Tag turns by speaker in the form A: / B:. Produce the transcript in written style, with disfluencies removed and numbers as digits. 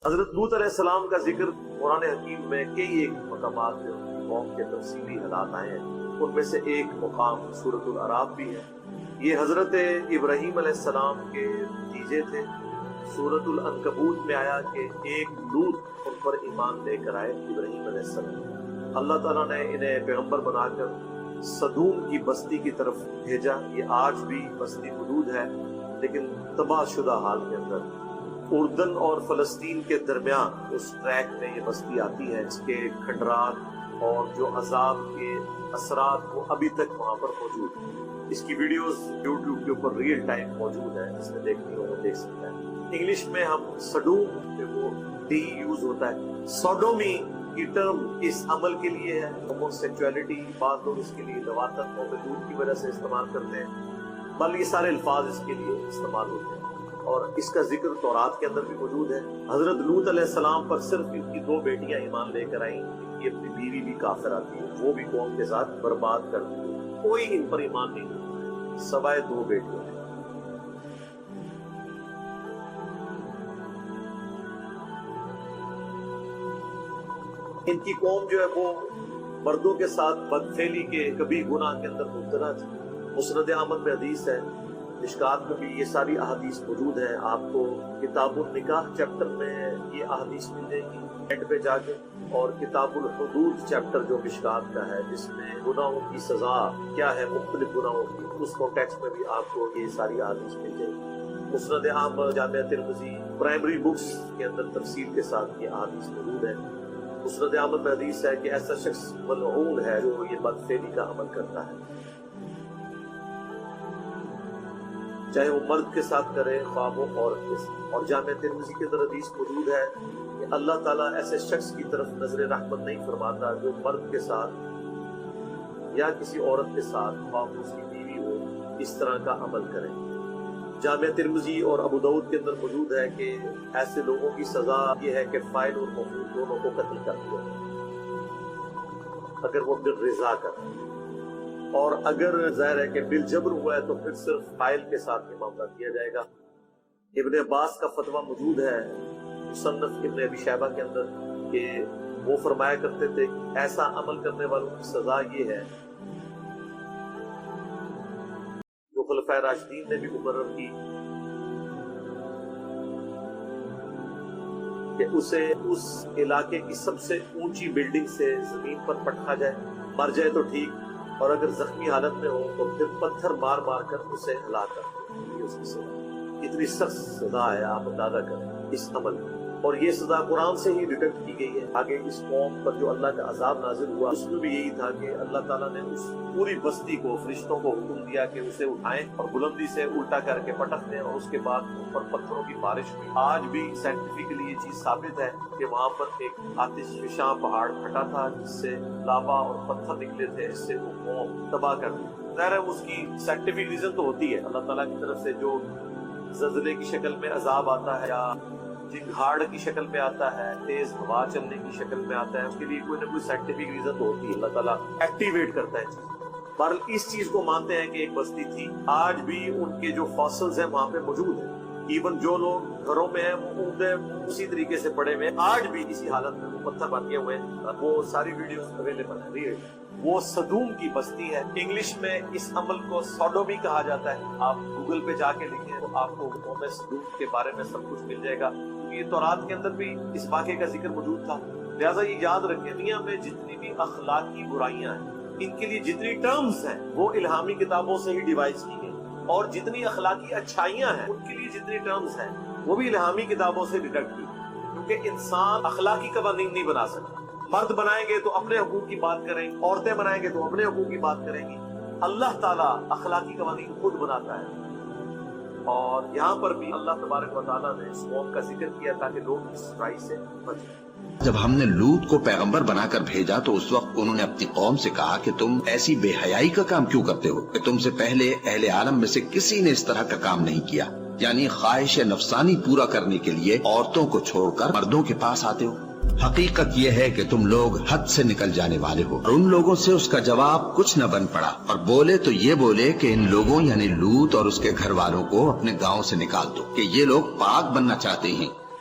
A: حضرت لوط علیہ السلام کا ذکر قرآن حکیم میں کئی ایک مقامات جو قوم کے تفصیلی حالات آئے ہیں، ان میں سے ایک مقام سورۃ الاعراف بھی ہے۔ یہ حضرت ابراہیم علیہ السلام کے نتیجے تھے۔ سورۃ العنکبوت میں آیا کہ ایک لوط ان پر ایمان لے کر آئے ابراہیم علیہ السلام۔ اللہ تعالیٰ نے انہیں پیغمبر بنا کر صدوم کی بستی کی طرف بھیجا۔ یہ آج بھی بستی موجود ہے لیکن تباہ شدہ حال کے اندر۔ اردن اور فلسطین کے درمیان اس ٹریک میں یہ بستی آتی ہے، اس کے کھنڈرات اور جو عذاب کے اثرات وہ ابھی تک وہاں پر موجود ہیں۔ اس کی ویڈیوز یوٹیوب کے اوپر ریئل ٹائم موجود ہے، جس نے دیکھنی ہو وہ دیکھ سکتا ہے۔ انگلش میں ہم سڈوم پہ وہ ڈی یوز ہوتا ہے۔ سوڈومی کی ٹرم اس عمل کے لیے ہے، ہومو سیکچولیٹی، بعض لوگ اس کے لیے لواطت اور وجود کی وجہ سے استعمال کرتے ہیں، بل یہ سارے الفاظ اس کے لیے استعمال ہوتے ہیں۔ اور اس کا ذکر تورات کے اندر بھی موجود ہے۔ حضرت لوط علیہ السلام پر صرف ان کی 2 بیٹیاں ایمان لے کر آئیں، ان کی اپنی بیوی بھی کافر آتی ہے، وہ بھی قوم کے ساتھ برباد کر دی، کوئی ان پر ایمان نہیں ہوتا سوائے 2 بیٹیاں۔ ان کی قوم جو ہے وہ مردوں کے ساتھ بدفعلی کے کبھی گناہ کے اندر مبتلا تھی۔ مسند احمد میں حدیث ہے، مشکات میں بھی یہ ساری احادیث موجود ہیں۔ آپ کو کتاب النکاح چیپٹر میں یہ احادیث مل جائیں گی اینڈ پہ جا کے، اور کتاب الحدود چیپٹر جو مشکات کا ہے جس میں گناہوں کی سزا کیا ہے، مختلف گناہوں کی، اس کانٹیکسٹ میں بھی آپ کو یہ ساری احادیث مل جائیں گی۔ مسند احمد، جامعہ ترمذی، پرائمری بکس کے اندر تفصیل کے ساتھ یہ احادیث موجود ہے۔ مسند احمد میں حدیث ہے کہ ایسا شخص ملعون ہے جو یہ بدفعلی کا عمل کرتا ہے، چاہے وہ مرد کے ساتھ کرے خواہ وہ عورت کے ساتھ۔ اور جامعہ ترمذی کے اندر حدیث موجود ہے کہ اللہ تعالیٰ ایسے شخص کی طرف نظر رحمت نہیں فرماتا جو مرد کے ساتھ یا کسی عورت کے ساتھ خواہ اس کی بیوی ہو اس طرح کا عمل کرے۔ جامعہ ترمذی اور ابو داؤد کے اندر موجود ہے کہ ایسے لوگوں کی سزا یہ ہے کہ فاعل اور مفعول دونوں کو قتل کر دیا اگر وہ بالرضا کرے، اور اگر ظاہر ہے کہ بالجبر ہوا ہے تو پھر صرف فاعل کے ساتھ یہ معاملہ کیا جائے گا۔ ابن عباس کا فتویٰ موجود ہے مصنف ابن ابی شیبہ کے اندر کہ وہ فرمایا کرتے تھے کہ ایسا عمل کرنے والوں کی سزا یہ ہے جو خلفائے راشدین نے بھی مقرر کی کہ اسے اس علاقے کی سب سے اونچی بلڈنگ سے زمین پر پٹکا جائے، مر جائے تو ٹھیک، اور اگر زخمی حالت میں ہو تو پھر پتھر مار مار کر اسے ہلاک کر دیں، یہ اس کی سزا۔ اتنی سخت سزا ہے، آپ اندازہ کریں اس عمل میں، اور یہ سزا قرآن سے ہی ڈیٹیکٹ کی گئی ہے۔ آگے اس قوم پر جو اللہ کا عذاب نازل ہوا اس میں بھی یہی تھا کہ اللہ تعالیٰ نے اس پوری بستی کو، فرشتوں کو حکم دیا کہ اسے اٹھائیں اور بلندی سے الٹا کر کے پٹک دیں، اور اس کے بعد اوپر پتھروں کی بارش ہوئی۔ آج بھی سائنٹیفکلی یہ چیز ثابت ہے کہ وہاں پر ایک آتش فشاں پہاڑ پھٹا تھا جس سے لاوا اور پتھر نکلے تھے، اس سے وہ قوم تباہ کر دی۔ ظاہر ہے اس کی سائنٹیفک ریزن تو ہوتی ہے، اللہ تعالیٰ کی طرف سے جو زلزلے کی شکل میں عذاب آتا ہے یا جھنگھاڑ کی شکل میں آتا ہے، تیز ہوا چلنے کی شکل میں آتا ہے، اس کے لیے کوئی نہ کوئی سائنٹیفک ریزن تو ہوتی ہے، اللہ تعالیٰ ایکٹیویٹ کرتا ہے چیز۔ بہرحال اس چیز کو مانتے ہیں کہ ایک بستی تھی، آج بھی ان کے جو فاسلز ہیں وہاں پہ موجود ہیں، ایون جو لوگ گھروں میں ہیں وہ اونٹے اسی طریقے سے پڑے ہوئے ہیں، آج بھی اسی حالت میں وہ پتھر بن گئے ہوئے ہیں۔ وہ ساری ویڈیوز اویلیبل ہیں، وہ صدوم کی بستی ہے۔ انگلش میں اس عمل کو سوڈومی کہا جاتا ہے، آپ گوگل پہ جا کے لکھیں تو آپ کو قوم صدوم کے بارے میں سب کچھ مل جائے گا، کیونکہ یہ تورات کے اندر بھی اس واقعے کا ذکر موجود تھا۔ لہٰذا یہ یاد رکھیں، دنیا میں جتنی بھی اخلاقی برائیاں ہیں ان کے لیے جتنی ٹرمز ہیں وہ الہامی کتابوں سے ہی ڈیوائز کی گئی، اور جتنی اخلاقی اچھائیاں ہیں ان کے لیے جتنی ٹرمز ہیں وہ بھی الہامی کتابوں سے ڈیڈکٹ کی، کیونکہ انسان اخلاقی قوانین نہیں بنا سکتا۔ مرد بنائیں گے تو اپنے حقوق کی بات کریں گے، عورتیں بنائیں گے تو اپنے حقوق کی بات کریں گی، اللہ تعالیٰ اخلاقی قوانین خود بناتا ہے۔ اور یہاں پر بھی اللہ تبارک و تعالیٰ نے اس قوم کا ذکر کیا تاکہ لوگ اس برائی سے بچیں۔
B: جب ہم نے لوط کو پیغمبر بنا کر بھیجا تو اس وقت انہوں نے اپنی قوم سے کہا کہ تم ایسی بے حیائی کا کام کیوں کرتے ہو کہ تم سے پہلے اہل عالم میں سے کسی نے اس طرح کا کام نہیں کیا، یعنی خواہش نفسانی پورا کرنے کے لیے عورتوں کو چھوڑ کر مردوں کے پاس آتے ہو۔ حقیقت یہ ہے کہ تم لوگ حد سے نکل جانے والے ہو۔ اور ان لوگوں سے اس کا جواب کچھ نہ بن پڑا، اور بولے تو یہ بولے کہ ان لوگوں یعنی لوط اور اس کے گھر والوں کو اپنے گاؤں سے نکال دو، کہ یہ لوگ پاک بننا چاہتے ہیں۔